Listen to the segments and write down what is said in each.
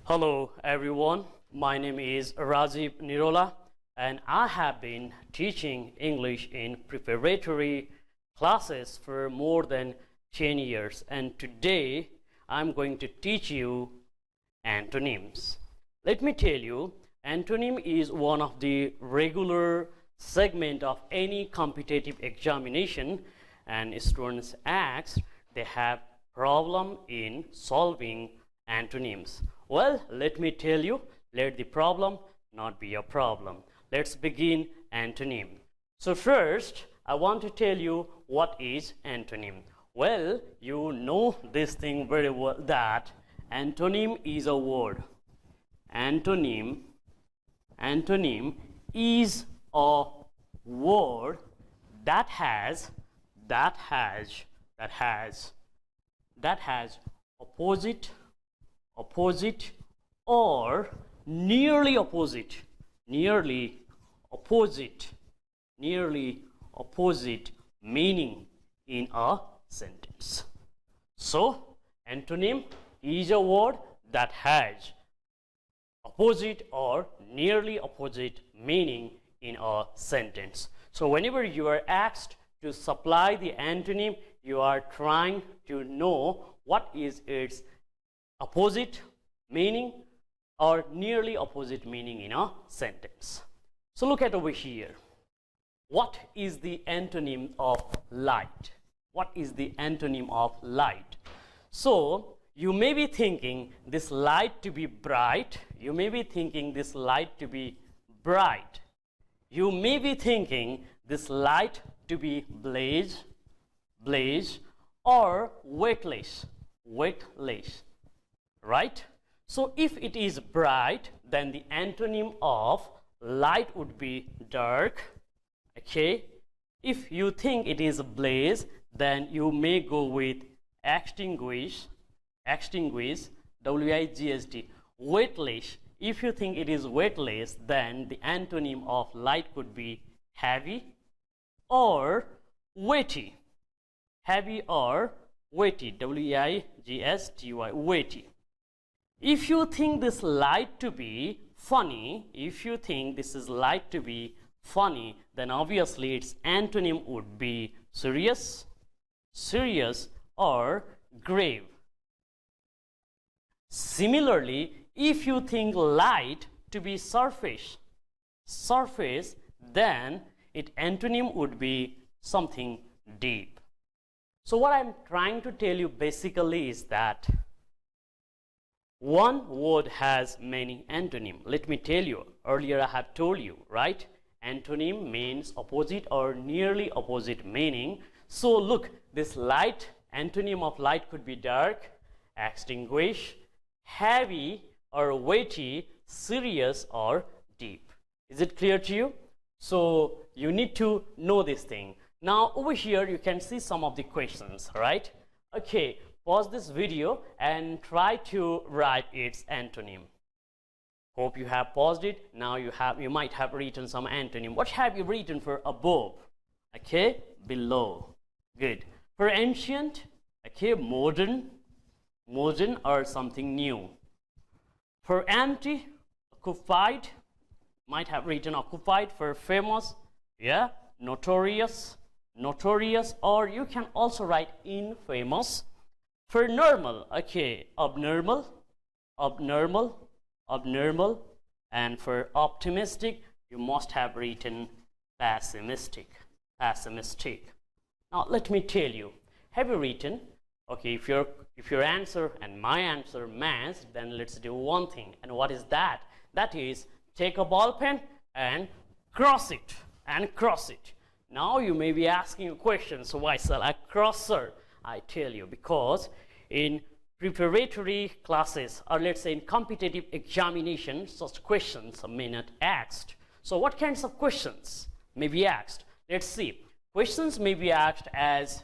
Hello everyone, my name is Rajiv Niroula and I have been teaching English in preparatory classes for more than 10 years, and today I'm going to teach you antonyms. Let me tell you, antonym is one of the regular segment of any competitive examination, and students ask they have problem in solving antonyms. Well, let me tell you, let the problem not be a problem. Let's begin antonym. So first, I want to tell you what is antonym. Well, you know this thing very well, that antonym is a word. Antonym is a word that has opposite or nearly opposite meaning in a sentence. So antonym is a word that has opposite or nearly opposite meaning in a sentence. So whenever you are asked to supply the antonym, you are trying to know what is its opposite meaning or nearly opposite meaning in a sentence. So look at over here. What is the antonym of light? What is the antonym of light? So you may be thinking this light to be bright. You may be thinking this light to be bright. You may be thinking this light to be blaze, or weightless, right? So if it is bright, then the antonym of light would be dark. Okay, if you think it is blaze, then you may go with extinguish, W-I-G-S-T. Weightless, if you think it is weightless, then the antonym of light could be heavy or weighty. Heavy or weighty, W-I-G-S-T-Y, weighty. If you think this light to be funny, then obviously its antonym would be serious or grave. Similarly, if you think light to be surface, then its antonym would be something deep. So what I'm trying to tell you basically is that one word has many antonyms. Let me tell you, earlier I have told you, right? Antonym means opposite or nearly opposite meaning. So look, this light, antonym of light could be dark, extinguish, heavy or weighty, serious or deep. Is it clear to you? So you need to know this thing. Now over here you can see some of the questions, right? Okay, pause this video and try to write its antonym. Hope you have paused it. Now you might have written some antonym. What have you written for above? Okay, below. Good. For ancient, okay, modern or something new. For empty, occupied, might have written occupied. For famous, yeah, notorious, or you can also write infamous. For normal, okay, abnormal, and for optimistic, you must have written pessimistic. Now let me tell you, have you written, okay, if your answer and my answer match, then let's do one thing. And what is that? That is, take a ball pen and cross it. Now you may be asking a question, so why shall I cross, sir? I tell you, because in preparatory classes, or let's say in competitive examination, such questions are may not asked. So what kinds of questions may be asked? Let's see. Questions may be asked as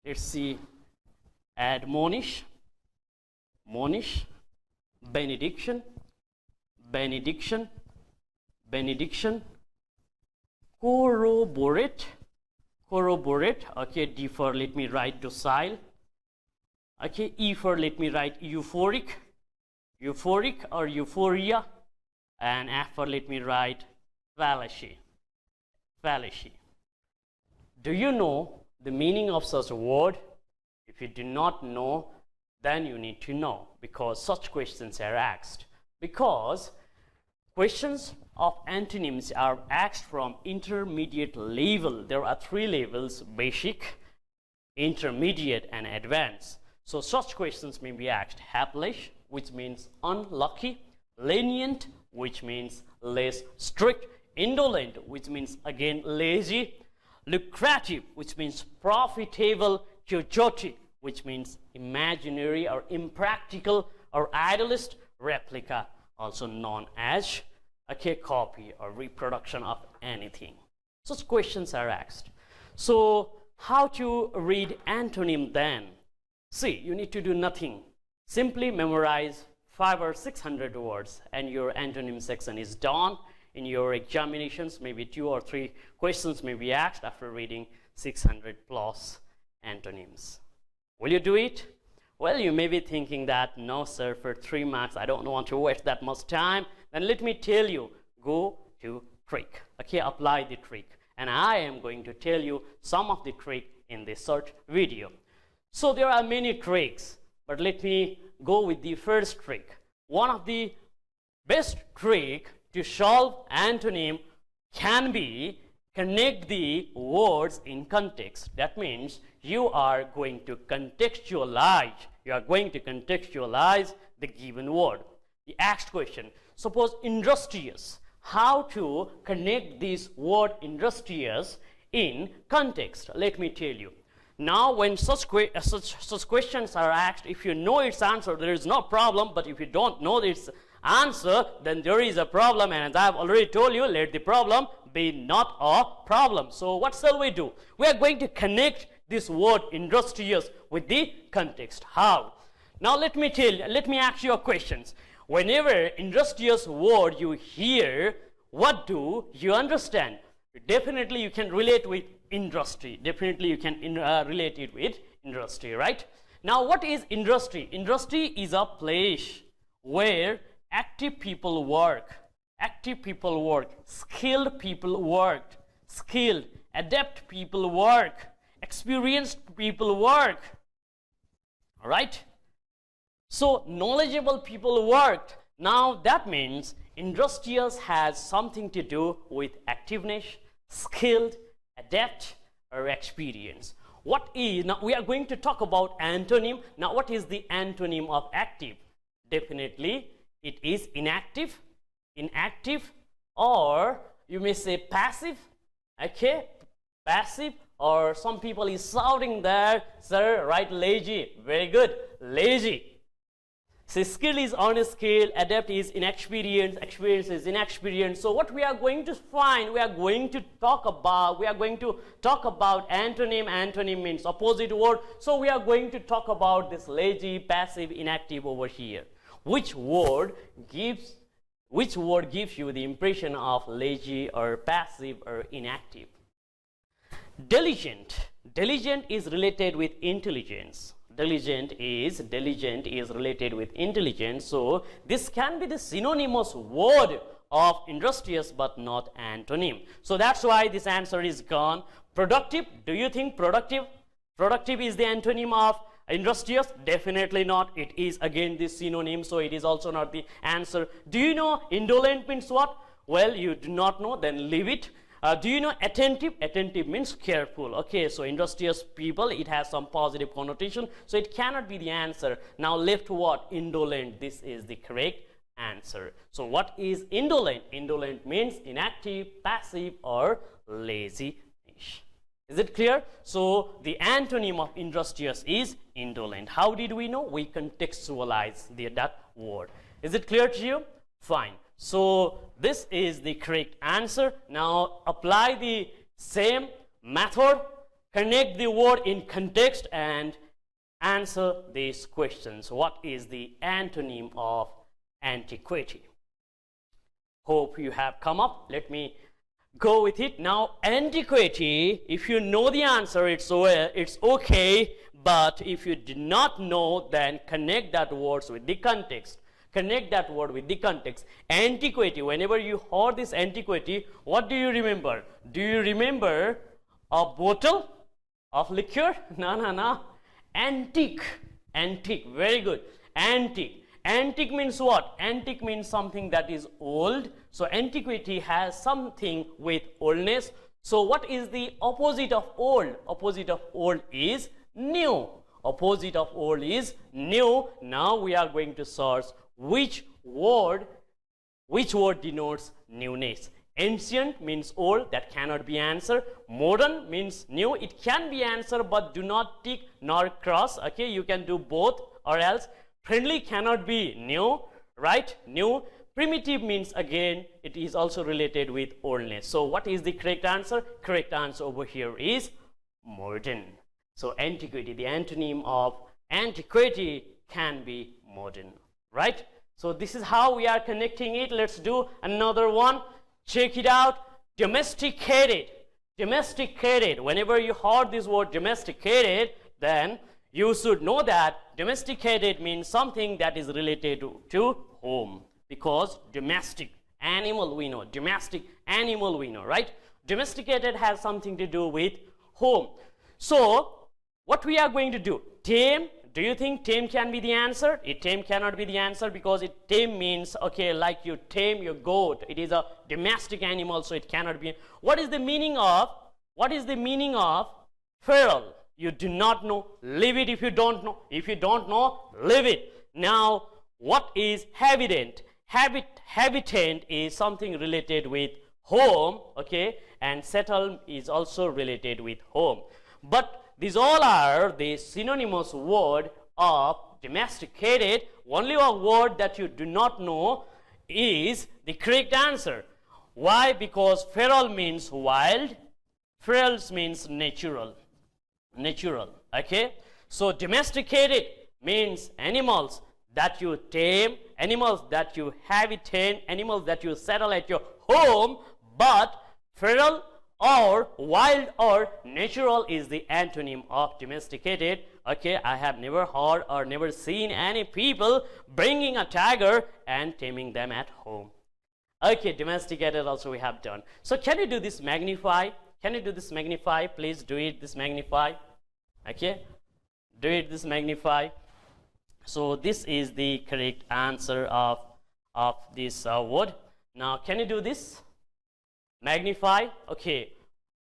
let's see, admonish, benediction, corroborate, okay, differ, let me write docile, Okay, E for, let me write euphoric, euphoric or euphoria, and F for, let me write fallacy, fallacy. Do you know the meaning of such a word? If you do not know, then you need to know, because such questions are asked. Because questions of antonyms are asked from intermediate level. There are 3 levels: basic, intermediate, and advanced. So such questions may be asked: helpless, which means unlucky; lenient, which means less strict; indolent, which means again lazy; lucrative, which means profitable; quixotic, which means imaginary or impractical or idealist; replica, also known as a copy or reproduction of anything. Such questions are asked. So how to read antonym then? See, you need to do nothing. Simply memorize 500 or 600 words and your antonym section is done. In your examinations, maybe 2 or 3 questions may be asked after reading 600 plus antonyms. Will you do it? Well, you may be thinking that, no sir, for 3 marks I don't want to waste that much time. Then let me tell you, go to trick. Okay, apply the trick. And I am going to tell you some of the trick in this short video. So there are many tricks, but let me go with the first trick. One of the best trick to solve antonym can be connect the words in context. That means you are going to contextualize. You are going to contextualize the given word. The asked question, suppose industrious. How to connect this word industrious in context? Let me tell you. Now, when such questions are asked, if you know its answer, there is no problem. But if you don't know its answer, then there is a problem. And as I have already told you, let the problem be not a problem. So what shall we do? We are going to connect this word industrious with the context. How? Now let me ask you a question. Whenever industrious word you hear, what do you understand? Definitely you can relate with industry. Definitely you can relate it with industry, right? Now what is industry? Industry is a place where active people work. Active people work. Skilled people work. Skilled, adept people work. Experienced people work. All right? So knowledgeable people worked. Now that means industrious has something to do with activeness, skilled, adept, or experience. What is, now we are going to talk about antonym. Now what is the antonym of active? Definitely it is inactive, or you may say passive. Okay, passive, or some people is shouting there, sir, write lazy. Very good, lazy. So skill is unskilled, adept is inexperienced, experience is inexperienced. So what we are going to find, we are going to talk about antonym. Antonym means opposite word. So we are going to talk about this lazy, passive, inactive over here. Which word gives you the impression of lazy or passive or inactive? Diligent. Diligent is related with intelligence. Diligent is related with intelligence. So this can be the synonymous word of industrious but not antonym. So that's why this answer is gone. Productive. Do you think productive is the antonym of industrious? Definitely not. It is again the synonym, so it is also not the answer. Do you know indolent means what? Well, you do not know, then leave it. Do you know attentive? Attentive means careful. Okay, so industrious people, it has some positive connotation, so it cannot be the answer. Now left what? Indolent. This is the correct answer. So what is indolent? Indolent means inactive, passive, or lazy. Is it clear? So the antonym of industrious is indolent. How did we know? We contextualize that word. Is it clear to you? Fine. So this is the correct answer. Now apply the same method, connect the word in context and answer these questions. What is the antonym of antiquity? Hope you have come up. Let me go with it. Now, antiquity, if you know the answer, it's okay. But if you do not know, then connect that words with the context. Connect that word with the context. Antiquity, whenever you heard this antiquity, what do you remember? Do you remember a bottle of liquor? No. Antique. Antique. Very good. Antique. Antique means what? Antique means something that is old. So antiquity has something with oldness. So what is the opposite of old? Opposite of old is new. Opposite of old is new. Now we are going to search which word denotes newness. Ancient means old, that cannot be answered. Modern means new, it can be answered, but do not tick nor cross. Okay, you can do both or else. Friendly cannot be new, right? New. Primitive means, again, it is also related with oldness. So what is the correct answer? Correct answer over here is modern. So antiquity, the antonym of antiquity can be modern, right? So this is how we are connecting it. Let's do another one. Check it out. Domesticated. Domesticated. Whenever you heard this word domesticated, then you should know that domesticated means something that is related to home. Because domestic animal we know, domestic animal we know, right? Domesticated has something to do with home. So what we are going to do? Tame. Do you think tame can be the answer? Tame cannot be the answer because tame means, okay, like you tame your goat. It is a domestic animal, so it cannot be. What is the meaning of feral? You do not know. Leave it if you don't know. If you don't know, leave it. Now, what is habitant? Habitant is something related with home, okay, and settle is also related with home. But these all are the synonymous word of domesticated. Only a word that you do not know is the correct answer. Why? Because feral means wild, feral means natural. Natural, okay? So domesticated means animals that you tame, animals that you habitate, animals that you settle at your home, but feral or wild or natural is the antonym of domesticated. Okay, I have never heard or never seen any people bringing a tiger and taming them at home. Okay, domesticated also we have done. So can you do this magnify? Can you do this magnify? Please do it this magnify. Okay, do it this magnify. So this is the correct answer of this word. Now can you do this? Magnify. Okay.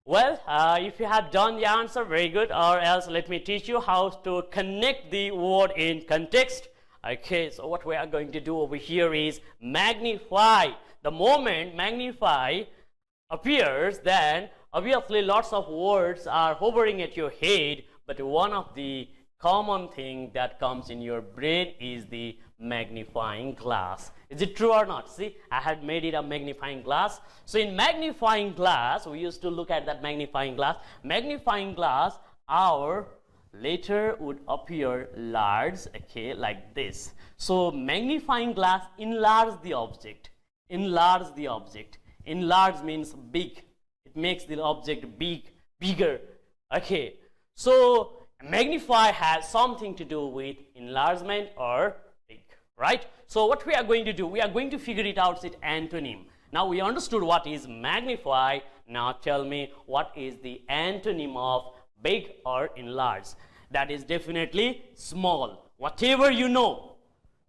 Well, if you have done the answer, very good. Or else let me teach you how to connect the word in context. Okay, so what we are going to do over here is magnify. The moment magnify appears, then obviously lots of words are hovering at your head, but one of the common thing that comes in your brain is the magnifying glass. Is it true or not? See, I had made it a magnifying glass. So in magnifying glass, we used to look at that magnifying glass. Magnifying glass, our letter would appear large, okay, like this. So magnifying glass enlarge the object. Enlarge the object. Enlarge means big. It makes the object bigger. Okay. So magnify has something to do with enlargement or big, right? So what we are going to do, we are going to figure it out with antonym. Now we understood what is magnify. Now tell me what is the antonym of big or enlarged. That is definitely small. Whatever you know,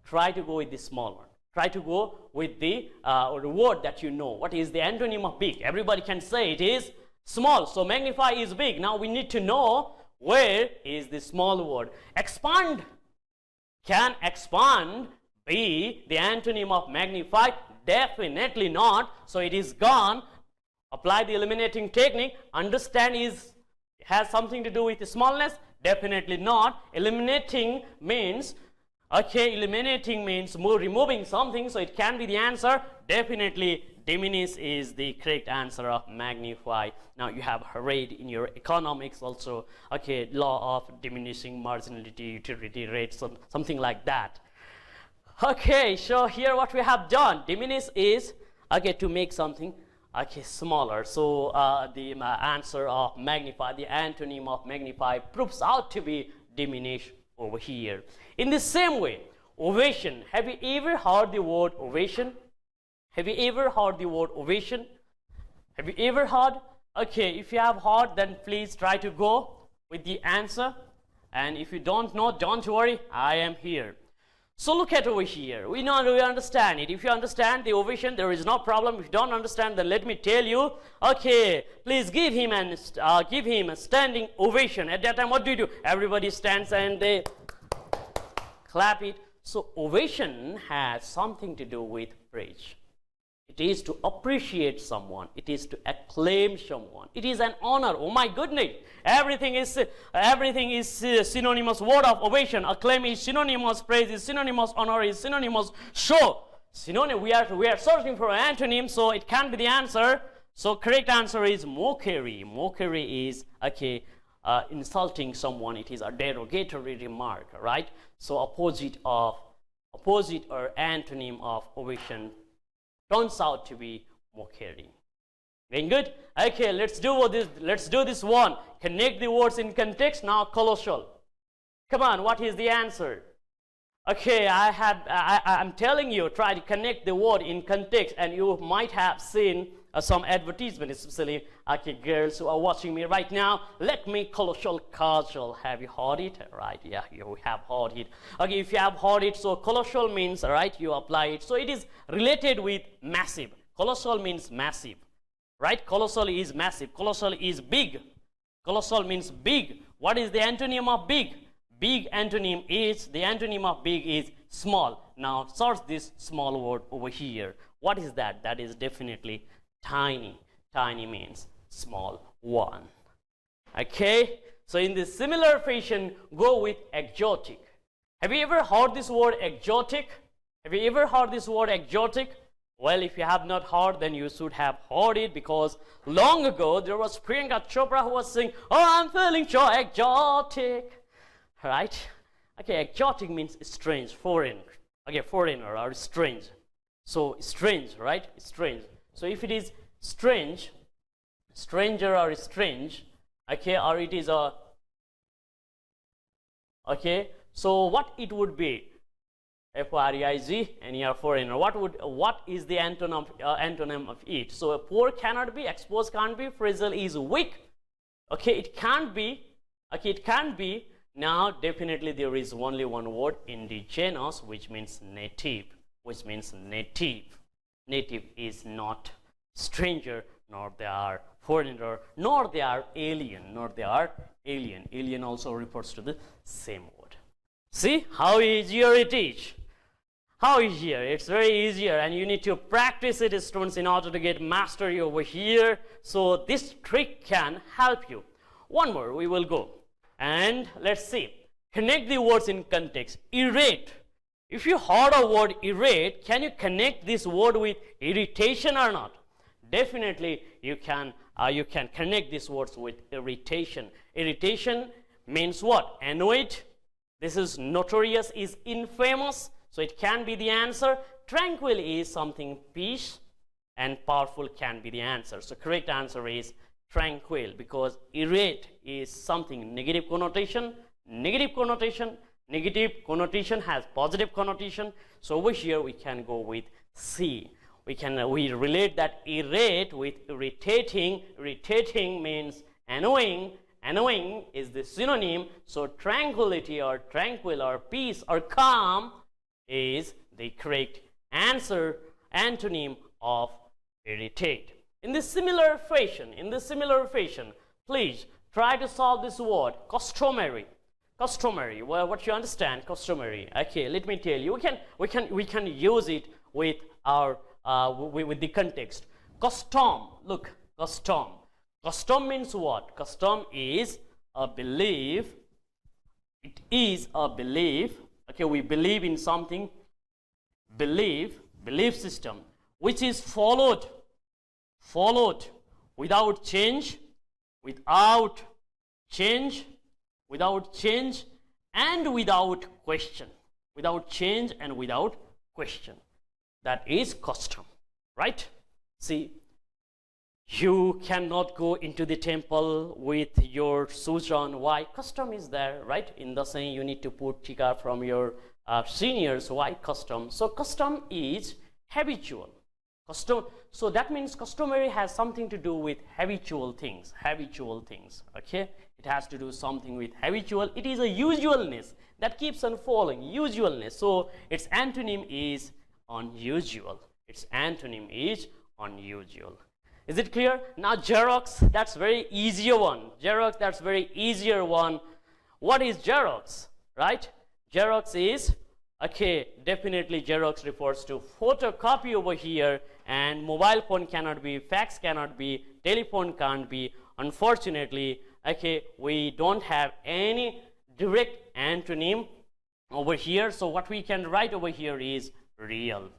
try to go with the small one. Try to go with the word that you know. What is the antonym of big? Everybody can say it is small. So magnify is big. Now we need to know where is the small word. Expand. Can expand be the antonym of magnify? Definitely not. So it is gone. Apply the eliminating technique. Understand has something to do with the smallness? Definitely not. Eliminating means, okay, eliminating means removing something, so it can be the answer. Definitely diminish is the correct answer of magnify. Now you have read in your economics also, okay, law of diminishing marginality, utility rate, something like that. Okay, so here what we have done, diminish is, okay, to make something okay, smaller. So the answer of magnify, the antonym of magnify proves out to be diminish over here. In the same way, ovation. Have you ever heard the word ovation? Have you ever heard the word ovation? Have you ever heard? Okay, if you have heard, then please try to go with the answer. And if you don't know, don't worry, I am here. So look at over here. We understand it. If you understand the ovation, there is no problem. If you don't understand, then let me tell you. Okay, please give him a standing ovation. At that time, what do? Everybody stands and they clap it. So ovation has something to do with praise. It is to appreciate someone. It is to acclaim someone. It is an honor. Oh my goodness! Everything is synonymous word of ovation. Acclaim is synonymous. Praise is synonymous. Honor is synonymous. Show synonym. We are searching for an antonym, so it can be the answer. So correct answer is mockery. Mockery is insulting someone. It is a derogatory remark, right? So opposite or antonym of ovation turns out to be mockery. Very good. Okay, let's do this one. Connect the words in context. Now colossal. Come on, what is the answer? Okay, I'm telling you, try to connect the word in context, and you might have seen some advertisement, especially girls who are watching me right now. Let me colossal casual. Have you heard it? Right? Yeah, you have heard it. Okay, if you have heard it, so colossal means right. You apply it. So it is related with massive. Colossal means massive, right? Colossal is massive. Colossal is big. Colossal means big. What is the antonym of big? Big antonym is, the antonym of big is small. Now search this small word over here. What is that? That is definitely tiny. Tiny means small one. Okay, so in this similar fashion, go with exotic. Have you ever heard this word exotic? Have you ever heard this word exotic? Well, if you have not heard, then you should have heard it, because long ago there was Priyanka Chopra who was saying, "Oh, I'm feeling so exotic." Right? Okay, exotic means strange, foreign. Okay, foreigner or strange. So strange, right? Strange. So if it is strange, stranger or strange, okay, or it is a, okay, so what it would be? F-R-E-I-Z, and you are foreigner. What is the antonym of it? So poor cannot be, exposed can't be, fragile is weak. Okay, it can't be. Okay, it can be. Now definitely there is only one word, indigenous, which means native. Which means native. Native is not stranger, nor they are foreigner, nor they are alien, nor they are alien. Alien also refers to the same word. See how easier it is. How easier? It's very easier, and you need to practice it, students, in order to get mastery over here. So this trick can help you. One more, we will go. And let's see. Connect the words in context. Irate. If you heard a word irate, can you connect this word with irritation or not? Definitely you can connect these words with irritation. Irritation means what? Annoyed. This is notorious, is infamous. So it can be the answer. Tranquil is something peace, and powerful can be the answer. So correct answer is tranquil, because irate is something negative connotation. Negative connotation has positive connotation. So over here we can go with C. We relate that irate with irritating. Irritating means annoying. Annoying is the synonym. So tranquility or tranquil or peace or calm is the correct answer, antonym of irritate. In this similar fashion, please try to solve this word, customary. Customary. Well, what you understand, customary. Okay, let me tell you. We can use it with our with the context. Custom. Look, custom. Custom means what? Custom is a belief. It is a belief. Okay, we believe in something. Belief system, which is followed without change, and without question. Without change and without question. That is custom, right? See, You cannot go into the temple with your shoes on. Why? Custom is there, right? In the saying, you need to put tika from your seniors. Why custom? So custom is habitual. Custom. So that means customary has something to do with habitual things. Habitual things. Okay. It has to do something with habitual. It is a usualness that keeps on following. Usualness. So its antonym is unusual. Its antonym is unusual. Is it clear? Now Xerox, that's very easier one. Xerox, that's very easier one. What is Xerox? Right? Xerox is, okay, definitely Xerox refers to photocopy over here, and mobile phone cannot be, fax cannot be, telephone can't be. Unfortunately, okay, we don't have any direct antonym over here. So what we can write over here is real.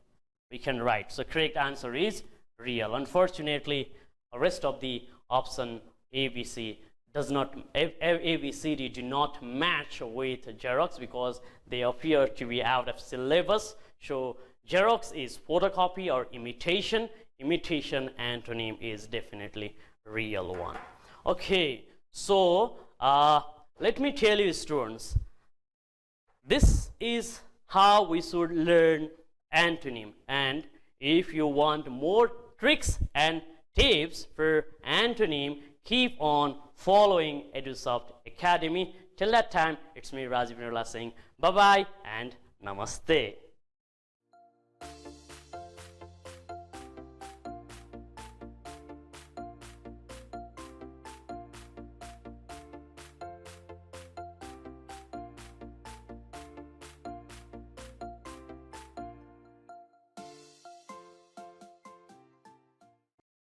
We can write. So correct answer is real. Unfortunately, the rest of the option ABC does not, ABCD do not match with Xerox because they appear to be out of syllabus. So Xerox is photocopy or imitation. Imitation antonym is definitely real one. Okay, so let me tell you, students, this is how we should learn antonym. And if you want more tricks and tips for antonym, keep on following Edusoft Academy. Till that time, it's me, Rajiv Niroula, saying bye-bye and namaste.